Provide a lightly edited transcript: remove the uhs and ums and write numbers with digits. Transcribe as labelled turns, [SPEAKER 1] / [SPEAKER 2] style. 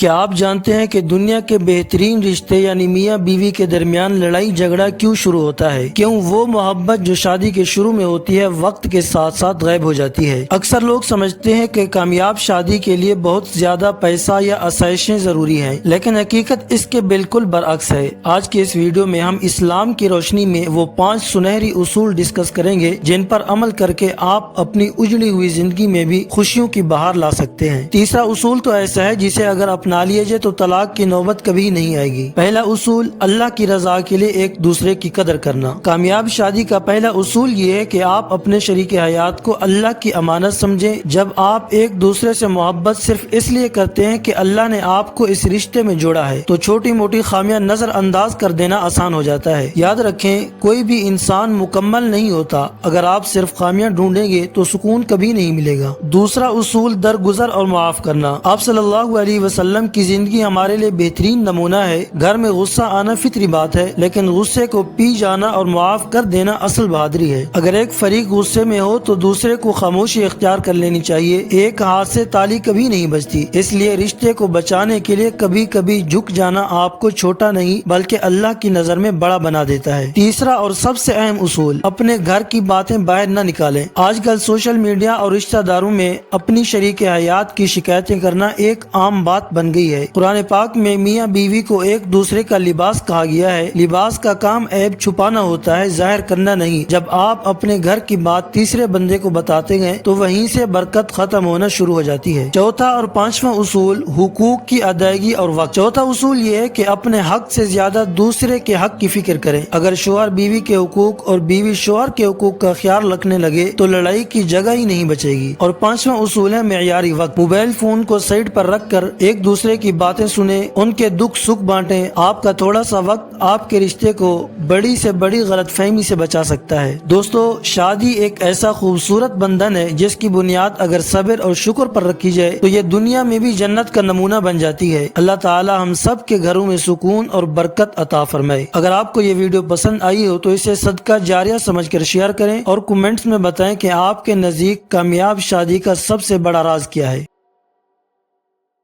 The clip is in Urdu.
[SPEAKER 1] کیا آپ جانتے ہیں کہ دنیا کے بہترین رشتے یعنی میاں بیوی کے درمیان لڑائی جھگڑا کیوں شروع ہوتا ہے؟ کیوں وہ محبت جو شادی کے شروع میں ہوتی ہے وقت کے ساتھ ساتھ غائب ہو جاتی ہے؟ اکثر لوگ سمجھتے ہیں کہ کامیاب شادی کے لیے بہت زیادہ پیسہ یا آسائشیں ضروری ہیں، لیکن حقیقت اس کے بالکل برعکس ہے۔ آج کے اس ویڈیو میں ہم اسلام کی روشنی میں وہ 5 سنہری اصول ڈسکس کریں گے جن پر عمل کر کے آپ اپنی اجڑی ہوئی زندگی میں بھی خوشیوں کی بہار لا سکتے ہیں۔ تیسرا اصول تو ایسا ہے جسے اگر اپنا لیے جائے تو طلاق کی نوبت کبھی نہیں آئے گی۔ پہلا اصول، اللہ کی رضا کے لیے ایک دوسرے کی قدر کرنا۔ کامیاب شادی کا پہلا اصول یہ ہے کہ آپ اپنے شریک حیات کو اللہ کی امانت سمجھیں۔ جب آپ ایک دوسرے سے محبت صرف اس لیے کرتے ہیں کہ اللہ نے آپ کو اس رشتے میں جوڑا ہے تو چھوٹی موٹی خامیاں نظر انداز کر دینا آسان ہو جاتا ہے۔ یاد رکھیں، کوئی بھی انسان مکمل نہیں ہوتا۔ اگر آپ صرف خامیاں ڈھونڈیں گے تو سکون کبھی نہیں ملے گا۔ دوسرا اصول، درگزر اور معاف کرنا۔ آپ صلی اللہ علیہ وسلم کی زندگی ہمارے لیے بہترین نمونہ ہے۔ گھر میں غصہ آنا فطری بات ہے، لیکن غصے کو پی جانا اور معاف کر دینا اصل بہادری ہے۔ اگر ایک فریق غصے میں ہو تو دوسرے کو خاموشی اختیار کر لینی چاہیے۔ ایک ہاتھ سے تالی کبھی نہیں بجتی، اس لیے رشتے کو بچانے کے لیے کبھی کبھی جھک جانا آپ کو چھوٹا نہیں بلکہ اللہ کی نظر میں بڑا بنا دیتا ہے۔ تیسرا اور سب سے اہم اصول، اپنے گھر کی باتیں باہر نہ نکالیں۔ آج کل سوشل میڈیا اور رشتہ داروں میں اپنی شریک حیات کی شکایتیں کرنا ایک عام بات بن گئی ہے۔ قرآن پاک میں میاں بیوی کو ایک دوسرے کا لباس کہا گیا ہے۔ لباس کا کام عیب چھپانا ہوتا ہے، ظاہر کرنا نہیں۔ جب آپ اپنے گھر کی بات تیسرے بندے کو بتاتے ہیں تو وہیں سے برکت ختم ہونا شروع ہو جاتی ہے۔ چوتھا اور پانچواں اصول، حقوق کی ادائیگی اور وقت۔ چوتھا اصول یہ ہے کہ اپنے حق سے زیادہ دوسرے کے حق کی فکر کریں۔ اگر شوہر بیوی کے حقوق اور بیوی شوہر کے حقوق کا خیال رکھنے لگے تو لڑائی کی جگہ ہی نہیں بچے گی۔ اور پانچواں اصول ہے معیاری وقت۔ موبائل فون کو سائڈ پر رکھ کر ایک دوسرے کی باتیں سنیں، ان کے دکھ سکھ بانٹیں۔ آپ کا تھوڑا سا وقت آپ کے رشتے کو بڑی سے بڑی غلط فہمی سے بچا سکتا ہے۔ دوستو، شادی ایک ایسا خوبصورت بندھن ہے جس کی بنیاد اگر صبر اور شکر پر رکھی جائے تو یہ دنیا میں بھی جنت کا نمونہ بن جاتی ہے۔ اللہ تعالی ہم سب کے گھروں میں سکون اور برکت عطا فرمائے۔ اگر آپ کو یہ ویڈیو پسند آئی ہو تو اسے صدقہ جاریہ سمجھ کر شیئر کریں اور کمنٹس میں بتائیں کہ آپ کے نزدیک کامیاب شادی کا سب سے بڑا راز کیا ہے۔